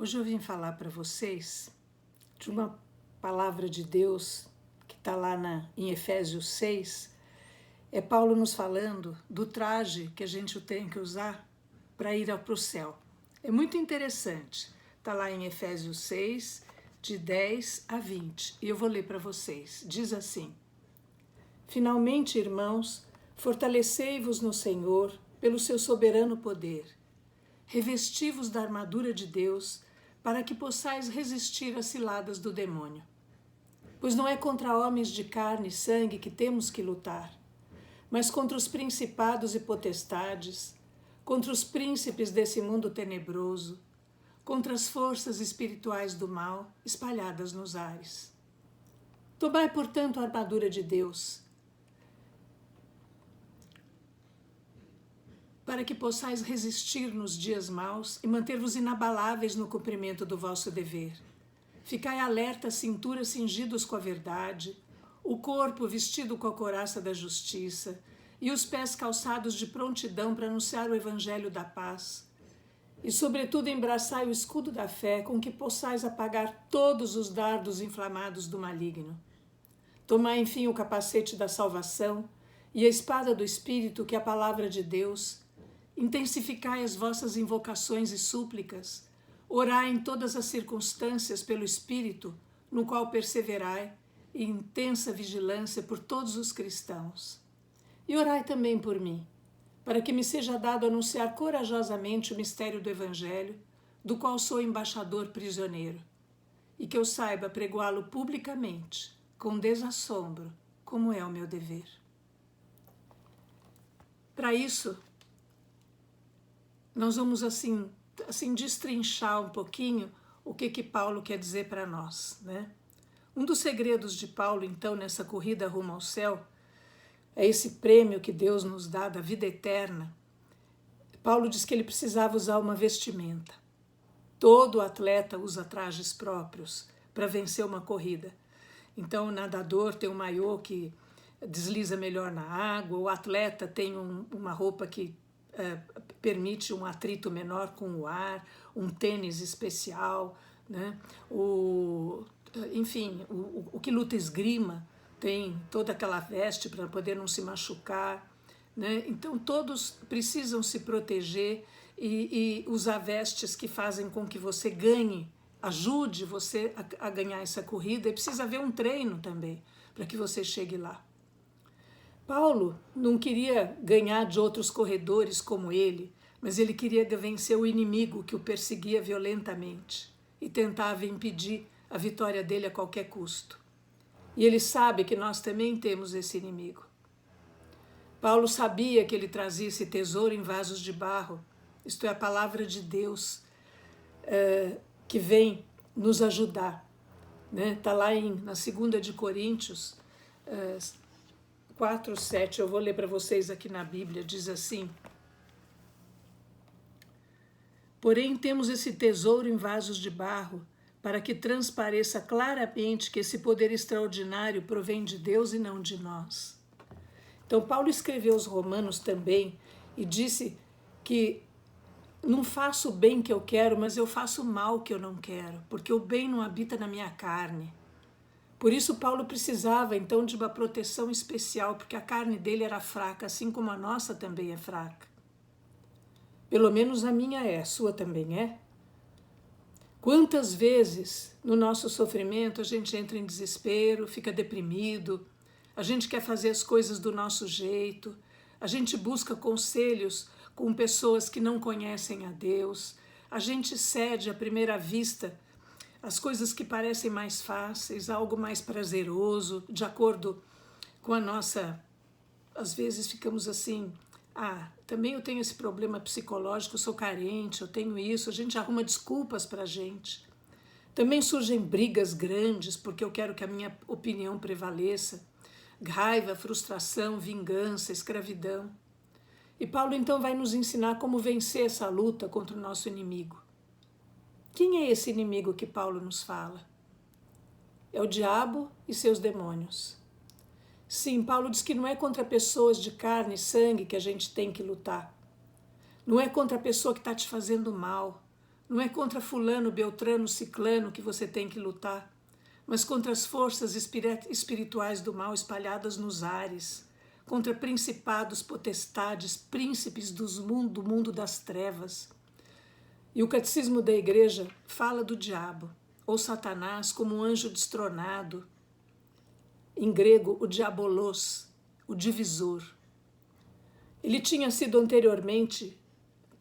Hoje eu vim falar para vocês de uma palavra de Deus que está lá em Efésios 6. É Paulo nos falando do traje que a gente tem que usar para ir para o céu. É muito interessante. Está lá em Efésios 6, de 10 a 20. E eu vou ler para vocês. Diz assim: Finalmente, irmãos, fortalecei-vos no Senhor pelo seu soberano poder. Revesti-vos da armadura de Deus, para que possais resistir às ciladas do demônio. Pois não é contra homens de carne e sangue que temos que lutar, mas contra os principados e potestades, contra os príncipes desse mundo tenebroso, contra as forças espirituais do mal espalhadas nos ares. Tomai, portanto, a armadura de Deus, para que possais resistir nos dias maus e manter-vos inabaláveis no cumprimento do vosso dever. Ficai alerta, a cintura cingidos com a verdade, o corpo vestido com a couraça da justiça e os pés calçados de prontidão para anunciar o evangelho da paz. E, sobretudo, embraçai o escudo da fé, com que possais apagar todos os dardos inflamados do maligno. Tomai, enfim, o capacete da salvação e a espada do Espírito, que é a palavra de Deus. Intensificai as vossas invocações e súplicas. Orai em todas as circunstâncias pelo Espírito, no qual perseverai em intensa vigilância por todos os cristãos. E orai também por mim, para que me seja dado anunciar corajosamente o mistério do Evangelho, do qual sou embaixador prisioneiro, e que eu saiba pregoá-lo publicamente, com desassombro, como é o meu dever. Para isso, nós vamos assim destrinchar um pouquinho o que Paulo quer dizer para nós, né? Um dos segredos de Paulo, então, nessa corrida rumo ao céu, é esse prêmio que Deus nos dá da vida eterna. Paulo diz que ele precisava usar uma vestimenta. Todo atleta usa trajes próprios para vencer uma corrida. Então, o nadador tem um maiô que desliza melhor na água, o atleta tem uma roupa que permite um atrito menor com o ar, um tênis especial, né? Enfim, o que luta esgrima tem toda aquela veste para poder não se machucar, né? Então todos precisam se proteger e usar vestes que fazem com que você ganhe, ajude você a ganhar essa corrida, e precisa haver um treino também para que você chegue lá. Paulo não queria ganhar de outros corredores como ele, mas ele queria vencer o inimigo que o perseguia violentamente e tentava impedir a vitória dele a qualquer custo. E ele sabe que nós também temos esse inimigo. Paulo sabia que ele trazia esse tesouro em vasos de barro, isto é, a palavra de Deus, que vem nos ajudar. Está lá na 2 de Coríntios 4:7, eu vou ler para vocês aqui na Bíblia, diz assim: Porém, temos esse tesouro em vasos de barro, para que transpareça claramente que esse poder extraordinário provém de Deus e não de nós. Então, Paulo escreveu aos Romanos também e disse que não faço o bem que eu quero, mas eu faço o mal que eu não quero, porque o bem não habita na minha carne. Por isso, Paulo precisava, então, de uma proteção especial, porque a carne dele era fraca, assim como a nossa também é fraca. Pelo menos a minha é, a sua também é. Quantas vezes no nosso sofrimento a gente entra em desespero, fica deprimido, a gente quer fazer as coisas do nosso jeito, a gente busca conselhos com pessoas que não conhecem a Deus, a gente cede à primeira vista as coisas que parecem mais fáceis, algo mais prazeroso, de acordo com a nossa... Às vezes ficamos assim, também eu tenho esse problema psicológico, eu sou carente, eu tenho isso, a gente arruma desculpas para a gente. Também surgem brigas grandes, porque eu quero que a minha opinião prevaleça, raiva, frustração, vingança, escravidão. E Paulo então vai nos ensinar como vencer essa luta contra o nosso inimigo. Quem é esse inimigo que Paulo nos fala? É o diabo e seus demônios. Sim, Paulo diz que não é contra pessoas de carne e sangue que a gente tem que lutar. Não é contra a pessoa que está te fazendo mal. Não é contra fulano, beltrano, ciclano que você tem que lutar, mas contra as forças espirituais do mal espalhadas nos ares, contra principados, potestades, príncipes do mundo das trevas. E o Catecismo da Igreja fala do diabo, ou Satanás, como um anjo destronado. Em grego, o diabolos, o divisor. Ele tinha sido anteriormente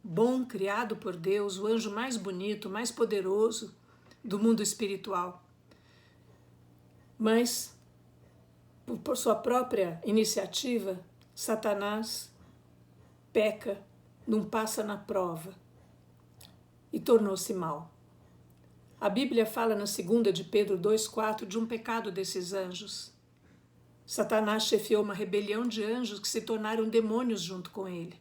bom, criado por Deus, o anjo mais bonito, mais poderoso do mundo espiritual. Mas, por sua própria iniciativa, Satanás peca, não passa na prova e tornou-se mal. A Bíblia fala na 2 de Pedro 2,4 de um pecado desses anjos. Satanás chefiou uma rebelião de anjos que se tornaram demônios junto com ele,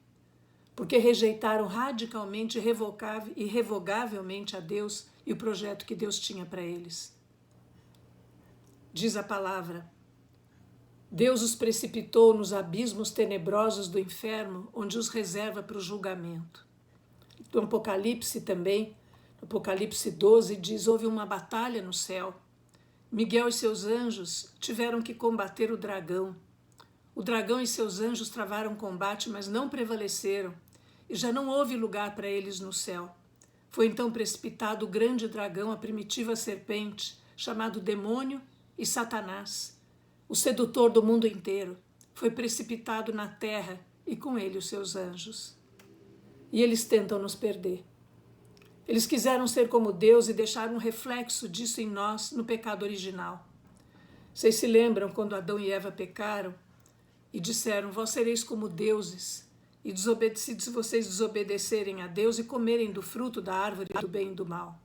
porque rejeitaram radicalmente e irrevogavelmente a Deus e o projeto que Deus tinha para eles. Diz a palavra: Deus os precipitou nos abismos tenebrosos do inferno, onde os reserva para o julgamento. No Apocalipse também, no Apocalipse 12, diz: houve uma batalha no céu. Miguel e seus anjos tiveram que combater o dragão. O dragão e seus anjos travaram combate, mas não prevaleceram, e já não houve lugar para eles no céu. Foi então precipitado o grande dragão, a primitiva serpente, chamado Demônio e Satanás, o sedutor do mundo inteiro. Foi precipitado na terra e com ele os seus anjos. E eles tentam nos perder. Eles quiseram ser como Deus e deixaram um reflexo disso em nós no pecado original. Vocês se lembram quando Adão e Eva pecaram e disseram: vós sereis como deuses, e se vocês desobedecerem a Deus e comerem do fruto da árvore do bem e do mal.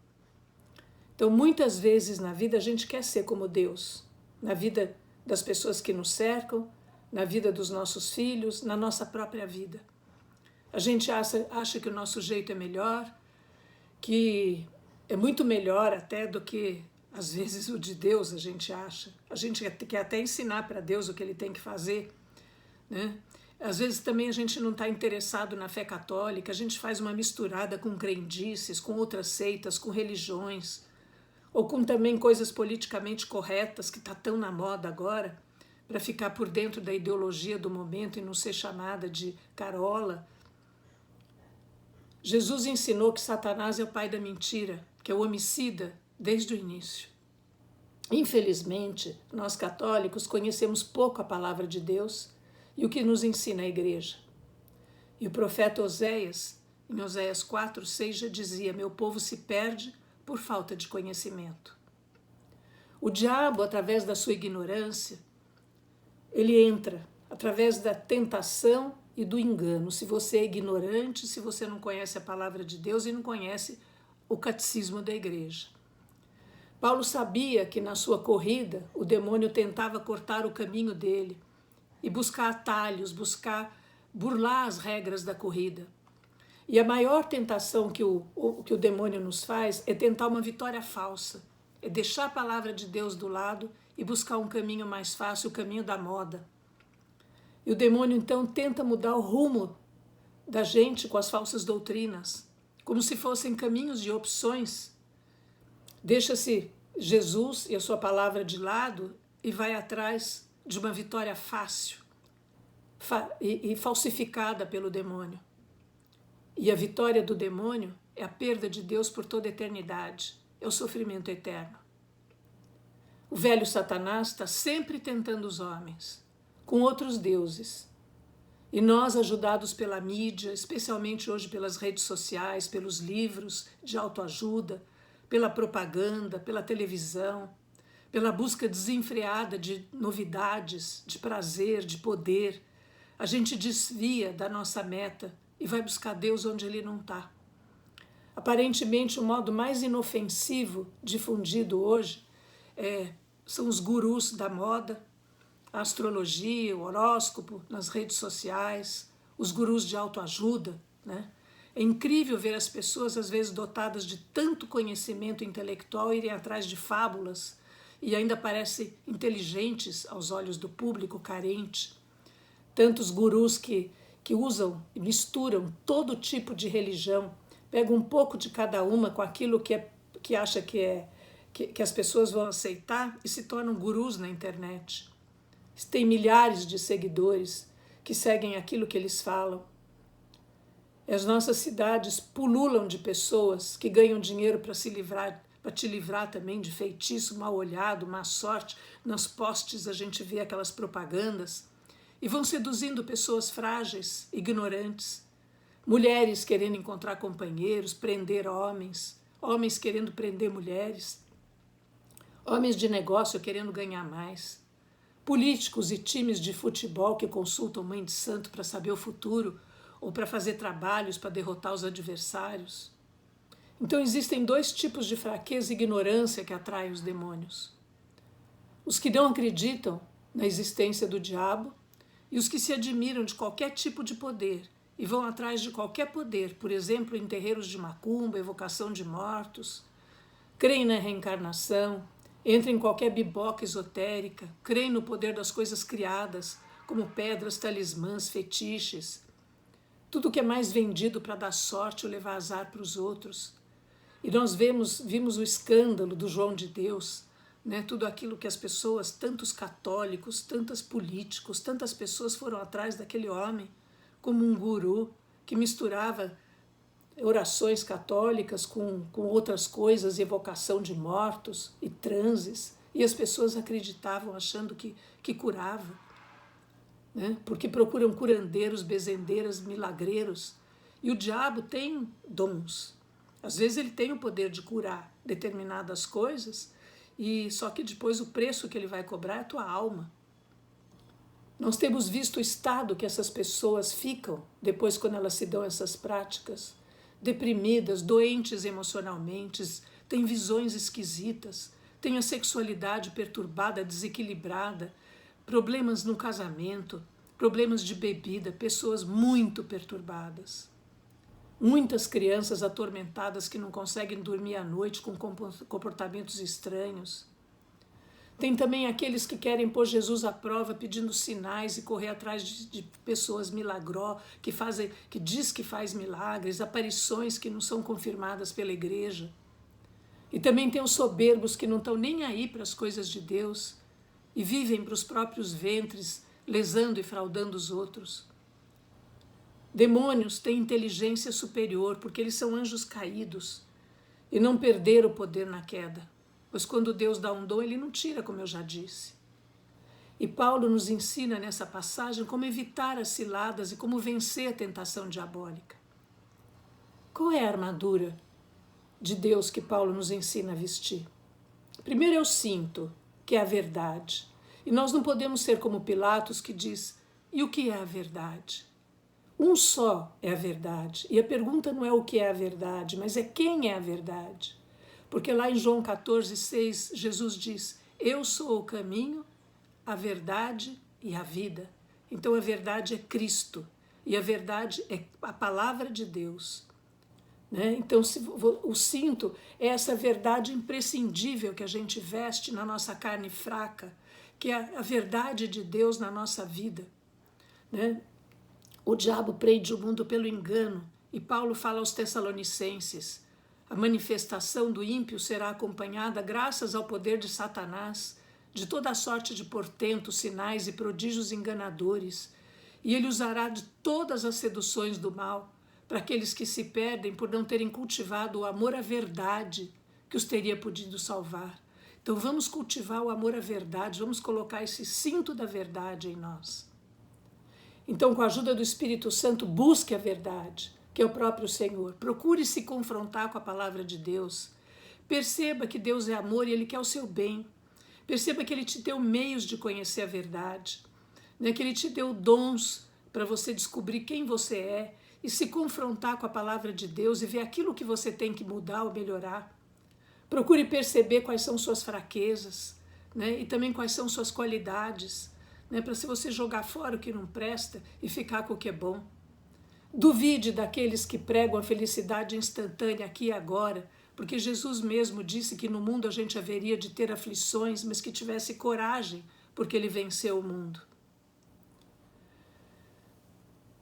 Então, muitas vezes na vida a gente quer ser como Deus, na vida das pessoas que nos cercam, na vida dos nossos filhos, na nossa própria vida. A gente acha que o nosso jeito é melhor, que é muito melhor até do que, às vezes, o de Deus, a gente acha. A gente quer até ensinar para Deus o que ele tem que fazer, né? Às vezes também a gente não está interessado na fé católica, a gente faz uma misturada com crendices, com outras seitas, com religiões, ou com também coisas politicamente corretas, que está tão na moda agora, para ficar por dentro da ideologia do momento e não ser chamada de carola. Jesus ensinou que Satanás é o pai da mentira, que é o homicida desde o início. Infelizmente, nós católicos conhecemos pouco a palavra de Deus e o que nos ensina a igreja. E o profeta Oséias, em Oséias 4:6, já dizia: meu povo se perde por falta de conhecimento. O diabo, através da sua ignorância, ele entra através da tentação e do engano. Se você é ignorante, se você não conhece a palavra de Deus e não conhece o catecismo da igreja. Paulo sabia que na sua corrida o demônio tentava cortar o caminho dele e buscar atalhos, buscar burlar as regras da corrida. E a maior tentação que o demônio nos faz é tentar uma vitória falsa, é deixar a palavra de Deus do lado e buscar um caminho mais fácil, o caminho da moda. E o demônio então tenta mudar o rumo da gente com as falsas doutrinas, como se fossem caminhos de opções. Deixa-se Jesus e a sua palavra de lado e vai atrás de uma vitória fácil e falsificada pelo demônio. E a vitória do demônio é a perda de Deus por toda a eternidade, é o sofrimento eterno. O velho Satanás está sempre tentando os homens com outros deuses. E nós, ajudados pela mídia, especialmente hoje pelas redes sociais, pelos livros de autoajuda, pela propaganda, pela televisão, pela busca desenfreada de novidades, de prazer, de poder, a gente desvia da nossa meta e vai buscar Deus onde ele não está. Aparentemente, o modo mais inofensivo difundido hoje são os gurus da moda, a astrologia, o horóscopo nas redes sociais, os gurus de autoajuda, né? É incrível ver as pessoas, às vezes dotadas de tanto conhecimento intelectual, irem atrás de fábulas e ainda parecem inteligentes aos olhos do público carente. Tantos gurus que usam e misturam todo tipo de religião pega um pouco de cada uma com aquilo que acha que as pessoas vão aceitar e se tornam gurus na internet. Tem milhares de seguidores que seguem aquilo que eles falam. As nossas cidades pululam de pessoas que ganham dinheiro para se livrar, para te livrar também de feitiço, mal olhado, má sorte. Nos postes a gente vê aquelas propagandas e vão seduzindo pessoas frágeis, ignorantes. Mulheres querendo encontrar companheiros, prender homens, homens querendo prender mulheres, homens de negócio querendo ganhar mais, políticos e times de futebol que consultam mãe de santo para saber o futuro ou para fazer trabalhos para derrotar os adversários. Então existem dois tipos de fraqueza e ignorância que atraem os demônios. Os que não acreditam na existência do diabo e os que se admiram de qualquer tipo de poder e vão atrás de qualquer poder, por exemplo, em terreiros de macumba, evocação de mortos, creem na reencarnação, entram em qualquer biboca esotérica, creem no poder das coisas criadas, como pedras, talismãs, fetiches, tudo que é mais vendido para dar sorte ou levar azar para os outros. E nós vimos o escândalo do João de Deus, né? Tudo aquilo que as pessoas, tantos católicos, tantos políticos, tantas pessoas foram atrás daquele homem como um guru que misturava orações católicas com outras coisas, evocação de mortos e transes, e as pessoas acreditavam achando que curava, né? Porque procuram curandeiros, bezendeiras, milagreiros, e o diabo tem dons. Às vezes ele tem o poder de curar determinadas coisas, e só que depois o preço que ele vai cobrar é a tua alma. Nós temos visto o estado que essas pessoas ficam depois quando elas se dão essas práticas, deprimidas, doentes emocionalmente, têm visões esquisitas, têm a sexualidade perturbada, desequilibrada, problemas no casamento, problemas de bebida, pessoas muito perturbadas. Muitas crianças atormentadas que não conseguem dormir à noite com comportamentos estranhos. Tem também aqueles que querem pôr Jesus à prova pedindo sinais e correr atrás de pessoas milagrosas, que diz que faz milagres, aparições que não são confirmadas pela igreja. E também tem os soberbos que não estão nem aí para as coisas de Deus e vivem para os próprios ventres, lesando e fraudando os outros. Demônios têm inteligência superior porque eles são anjos caídos e não perderam o poder na queda. Pois quando Deus dá um dom, ele não tira, como eu já disse. E Paulo nos ensina nessa passagem como evitar as ciladas e como vencer a tentação diabólica. Qual é a armadura de Deus que Paulo nos ensina a vestir? Primeiro é o cinto, que é a verdade. E nós não podemos ser como Pilatos, que diz, e o que é a verdade? Um só é a verdade. E a pergunta não é o que é a verdade, mas é quem é a verdade. Porque lá em João 14,6, Jesus diz, eu sou o caminho, a verdade e a vida. Então a verdade é Cristo e a verdade é a palavra de Deus. Né? Então o cinto é essa verdade imprescindível que a gente veste na nossa carne fraca, que é a verdade de Deus na nossa vida. Né? O diabo prende o mundo pelo engano e Paulo fala aos Tessalonicenses, a manifestação do ímpio será acompanhada, graças ao poder de Satanás, de toda a sorte de portentos, sinais e prodígios enganadores, e ele usará de todas as seduções do mal para aqueles que se perdem por não terem cultivado o amor à verdade que os teria podido salvar. Então vamos cultivar o amor à verdade, vamos colocar esse cinto da verdade em nós. Então, com a ajuda do Espírito Santo, busque a verdade, que é o próprio Senhor. Procure se confrontar com a palavra de Deus. Perceba que Deus é amor e Ele quer o seu bem. Perceba que Ele te deu meios de conhecer a verdade, né? Que Ele te deu dons para você descobrir quem você é e se confrontar com a palavra de Deus e ver aquilo que você tem que mudar ou melhorar. Procure perceber quais são suas fraquezas, né? E também quais são suas qualidades, né? Para se você jogar fora o que não presta e ficar com o que é bom. Duvide daqueles que pregam a felicidade instantânea aqui e agora, porque Jesus mesmo disse que no mundo a gente haveria de ter aflições, mas que tivesse coragem, porque Ele venceu o mundo.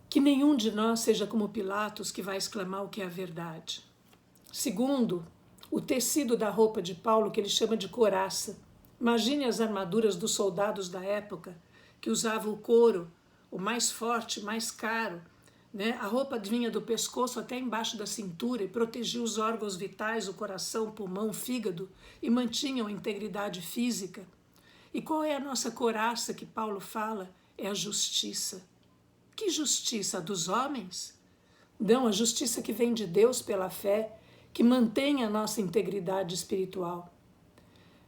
Que nenhum de nós seja como Pilatos, que vai exclamar o que é a verdade. Segundo, o tecido da roupa de Paulo, que ele chama de couraça. Imagine as armaduras dos soldados da época, que usavam o couro, o mais forte, mais caro, né? A roupa vinha do pescoço até embaixo da cintura e protegia os órgãos vitais, o coração, o pulmão, o fígado, e mantinham a integridade física. E qual é a nossa couraça que Paulo fala? É a justiça. Que justiça? A dos homens? Não, a justiça que vem de Deus pela fé, que mantém a nossa integridade espiritual.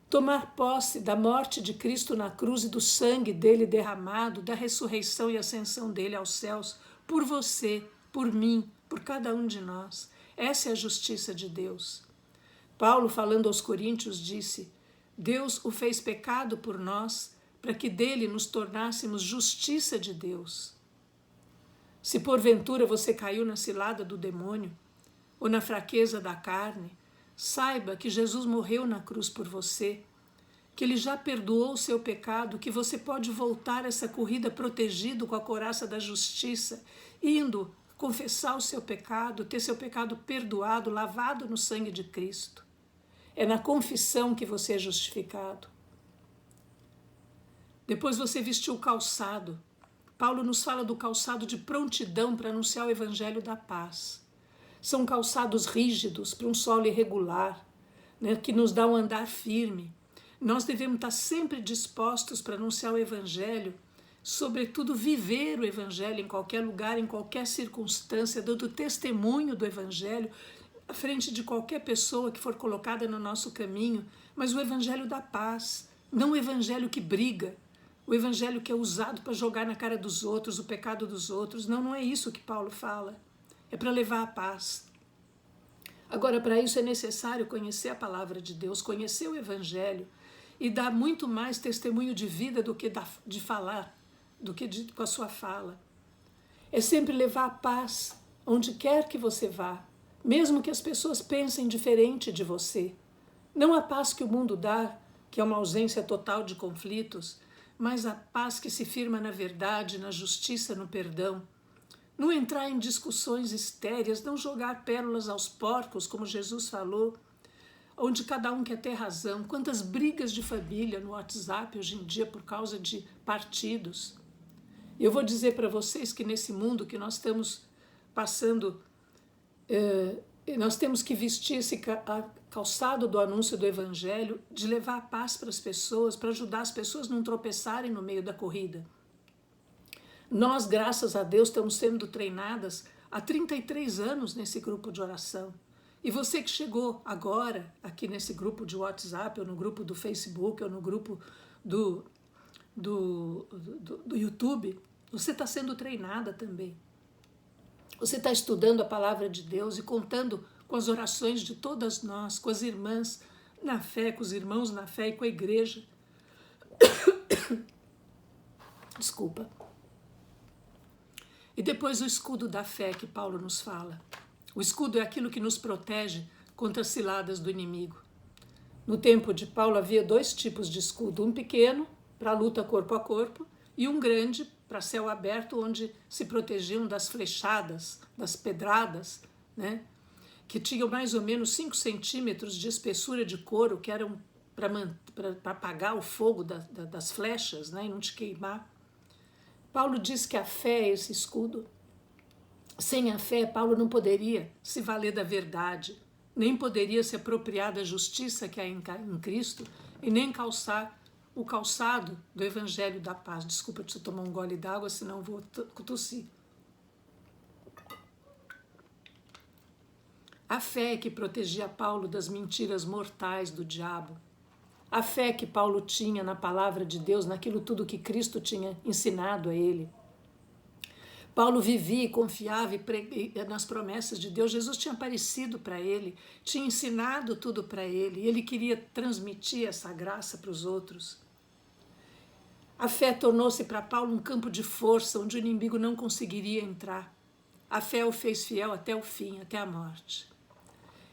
Tomar posse da morte de Cristo na cruz e do sangue dele derramado, da ressurreição e ascensão dele aos céus, por você, por mim, por cada um de nós. Essa é a justiça de Deus. Paulo, falando aos Coríntios, disse: Deus o fez pecado por nós, para que dele nos tornássemos justiça de Deus. Se porventura você caiu na cilada do demônio, ou na fraqueza da carne, saiba que Jesus morreu na cruz por você, que ele já perdoou o seu pecado, que você pode voltar essa corrida protegido com a couraça da justiça, indo confessar o seu pecado, ter seu pecado perdoado, lavado no sangue de Cristo. É na confissão que você é justificado. Depois você vestiu o calçado. Paulo nos fala do calçado de prontidão para anunciar o evangelho da paz. São calçados rígidos para um solo irregular, né, que nos dá um andar firme. Nós devemos estar sempre dispostos para anunciar o evangelho, sobretudo viver o evangelho em qualquer lugar, em qualquer circunstância, dando testemunho do evangelho à frente de qualquer pessoa que for colocada no nosso caminho, mas o evangelho da paz, não o evangelho que briga, o evangelho que é usado para jogar na cara dos outros, o pecado dos outros. Não, não é isso que Paulo fala. É para levar a paz. Agora, para isso é necessário conhecer a palavra de Deus, conhecer o evangelho e dar muito mais testemunho de vida do que de falar, do que com a sua fala. É sempre levar a paz onde quer que você vá, mesmo que as pessoas pensem diferente de você. Não a paz que o mundo dá, que é uma ausência total de conflitos, mas a paz que se firma na verdade, na justiça, no perdão. Não entrar em discussões estéreis, não jogar pérolas aos porcos, como Jesus falou, onde cada um quer ter razão. Quantas brigas de família no WhatsApp hoje em dia por causa de partidos. Eu vou dizer para vocês que nesse mundo que nós estamos passando, nós temos que vestir esse calçado do anúncio do evangelho, de levar a paz para as pessoas, para ajudar as pessoas a não tropeçarem no meio da corrida. Nós, graças a Deus, estamos sendo treinadas há 33 anos nesse grupo de oração. E você que chegou agora aqui nesse grupo de WhatsApp, ou no grupo do Facebook, ou no grupo do YouTube, você está sendo treinada também. Você está estudando a palavra de Deus e contando com as orações de todas nós, com as irmãs na fé, com os irmãos na fé e com a igreja. Desculpa. E depois o escudo da fé que Paulo nos fala. O escudo é aquilo que nos protege contra as ciladas do inimigo. No tempo de Paulo havia 2 tipos de escudo, um pequeno para luta corpo a corpo e um grande para céu aberto, onde se protegiam das flechadas, das pedradas, né? Que tinham mais ou menos 5 centímetros de espessura de couro, que eram para apagar o fogo das flechas, né? E não te queimar. Paulo diz que a fé é esse escudo. Sem a fé, Paulo não poderia se valer da verdade, nem poderia se apropriar da justiça que há em Cristo e nem calçar o calçado do evangelho da paz. Desculpa, preciso tomar um gole d'água, senão vou tossir. A fé que protegia Paulo das mentiras mortais do diabo. A fé que Paulo tinha na palavra de Deus, naquilo tudo que Cristo tinha ensinado a ele. Paulo vivia e confiava nas promessas de Deus. Jesus tinha aparecido para ele, tinha ensinado tudo para ele, e ele queria transmitir essa graça para os outros. A fé tornou-se para Paulo um campo de força, onde o inimigo não conseguiria entrar. A fé o fez fiel até o fim, até a morte.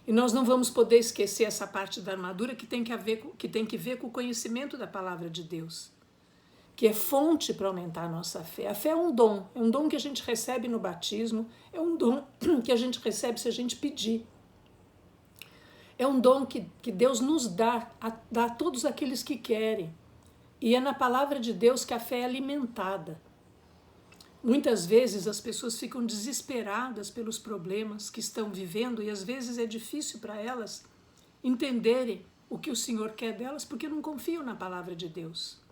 E nós não vamos poder esquecer essa parte da armadura que tem que ver com o conhecimento da palavra de Deus. que é fonte para aumentar a nossa fé. A fé é um dom que a gente recebe no batismo, é um dom que a gente recebe se a gente pedir. É um dom que Deus nos dá a todos aqueles que querem. E é na palavra de Deus que a fé é alimentada. Muitas vezes as pessoas ficam desesperadas pelos problemas que estão vivendo e às vezes é difícil para elas entenderem o que o Senhor quer delas porque não confiam na palavra de Deus.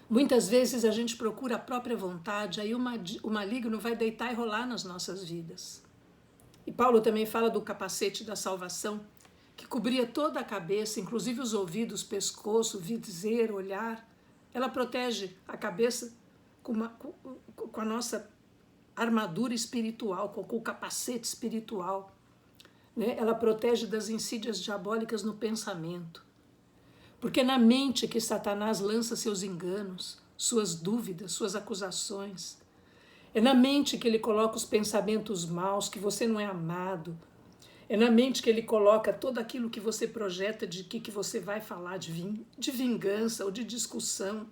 Muitas vezes a gente procura a própria vontade, aí o maligno vai deitar e rolar nas nossas vidas. E Paulo também fala do capacete da salvação, que cobria toda a cabeça, inclusive os ouvidos, pescoço, viseiro, olhar. Ela protege a cabeça com a nossa armadura espiritual, com o capacete espiritual. Né? Ela protege das insídias diabólicas no pensamento. Porque é na mente que Satanás lança seus enganos, suas dúvidas, suas acusações. É na mente que ele coloca os pensamentos maus, que você não é amado. É na mente que ele coloca todo aquilo que você projeta de que você vai falar de vingança ou de discussão.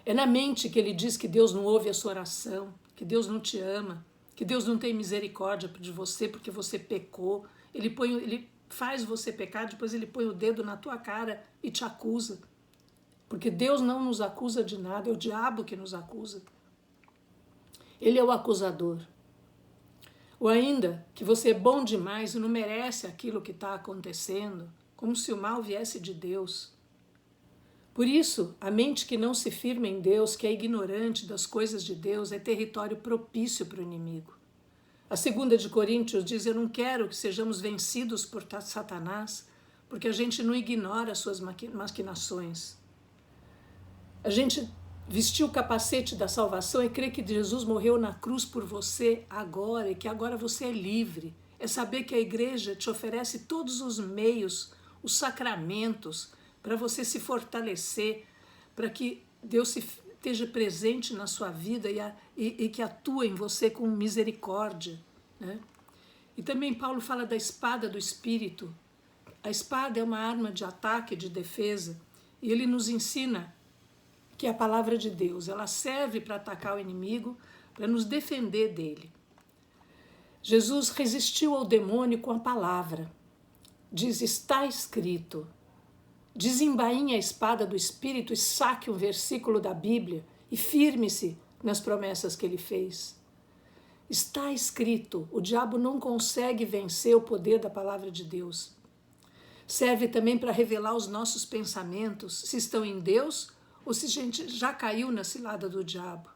É na mente que ele diz que Deus não ouve a sua oração, que Deus não te ama, que Deus não tem misericórdia de você porque você pecou. Ele faz você pecar, depois ele põe o dedo na tua cara e te acusa. Porque Deus não nos acusa de nada, é o diabo que nos acusa. Ele é o acusador. Ou ainda, que você é bom demais e não merece aquilo que está acontecendo, como se o mal viesse de Deus. Por isso, a mente que não se firma em Deus, que é ignorante das coisas de Deus, é território propício para o inimigo. A 2 de Coríntios diz, eu não quero que sejamos vencidos por Satanás, porque a gente não ignora as suas maquinações. A gente vestir o capacete da salvação é crer que Jesus morreu na cruz por você agora e que agora você é livre. É saber que a igreja te oferece todos os meios, os sacramentos, para você se fortalecer, para que Deus esteja presente na sua vida e que atua em você com misericórdia. Né? E também Paulo fala da espada do Espírito. A espada é uma arma de ataque, de defesa, e ele nos ensina que é a palavra de Deus, ela serve para atacar o inimigo, para nos defender dele. Jesus resistiu ao demônio com a palavra. Diz, está escrito. Desembainhe a espada do Espírito e saque um versículo da Bíblia e firme-se nas promessas que ele fez. Está escrito, o diabo não consegue vencer o poder da palavra de Deus. Serve também para revelar os nossos pensamentos, se estão em Deus ou se a gente já caiu na cilada do diabo.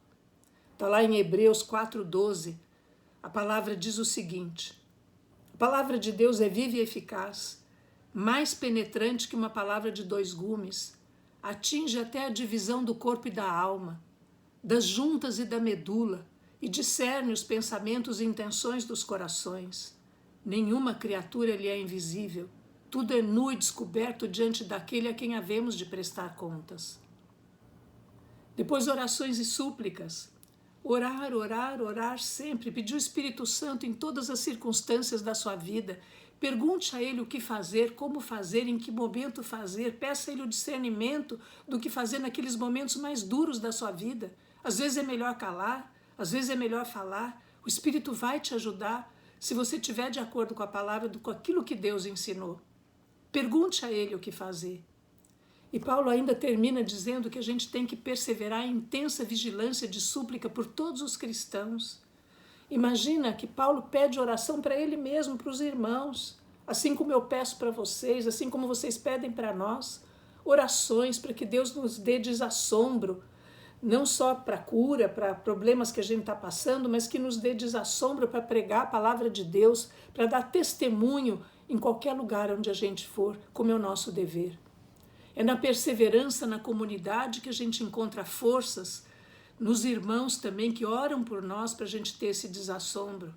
Está lá em Hebreus 4:12, a palavra diz o seguinte, a palavra de Deus é viva e eficaz, mais penetrante que uma palavra de 2 gumes, atinge até a divisão do corpo e da alma, das juntas e da medula, e discerne os pensamentos e intenções dos corações. Nenhuma criatura lhe é invisível, tudo é nu e descoberto diante daquele a quem havemos de prestar contas. Depois orações e súplicas. Orar, orar, orar sempre. Pedir o Espírito Santo em todas as circunstâncias da sua vida. Pergunte a Ele o que fazer, como fazer, em que momento fazer. Peça a Ele o discernimento do que fazer naqueles momentos mais duros da sua vida. Às vezes é melhor calar, às vezes é melhor falar. O Espírito vai te ajudar se você estiver de acordo com a palavra, com aquilo que Deus ensinou. Pergunte a Ele o que fazer. E Paulo ainda termina dizendo que a gente tem que perseverar em intensa vigilância de súplica por todos os cristãos. Imagina que Paulo pede oração para ele mesmo, para os irmãos, assim como eu peço para vocês, assim como vocês pedem para nós, orações para que Deus nos dê desassombro, não só para cura, para problemas que a gente está passando, mas que nos dê desassombro para pregar a palavra de Deus, para dar testemunho em qualquer lugar onde a gente for, como é o nosso dever. É na perseverança na comunidade que a gente encontra forças, nos irmãos também que oram por nós para a gente ter esse desassombro.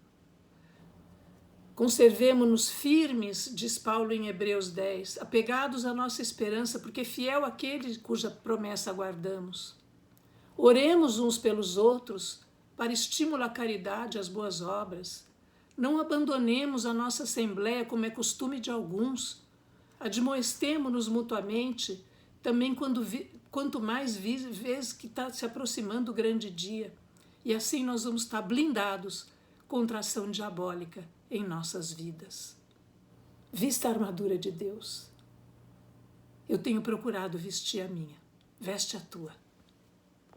Conservemo-nos firmes, diz Paulo em Hebreus 10, apegados à nossa esperança, porque fiel aquele cuja promessa aguardamos. Oremos uns pelos outros, para estímulo à caridade e às boas obras. Não abandonemos a nossa assembleia, como é costume de alguns. Admoestemo-nos mutuamente, também quanto mais vês que está se aproximando o grande dia. E assim nós vamos estar blindados contra a ação diabólica em nossas vidas. Vista a armadura de Deus. Eu tenho procurado vestir a minha. Veste a tua.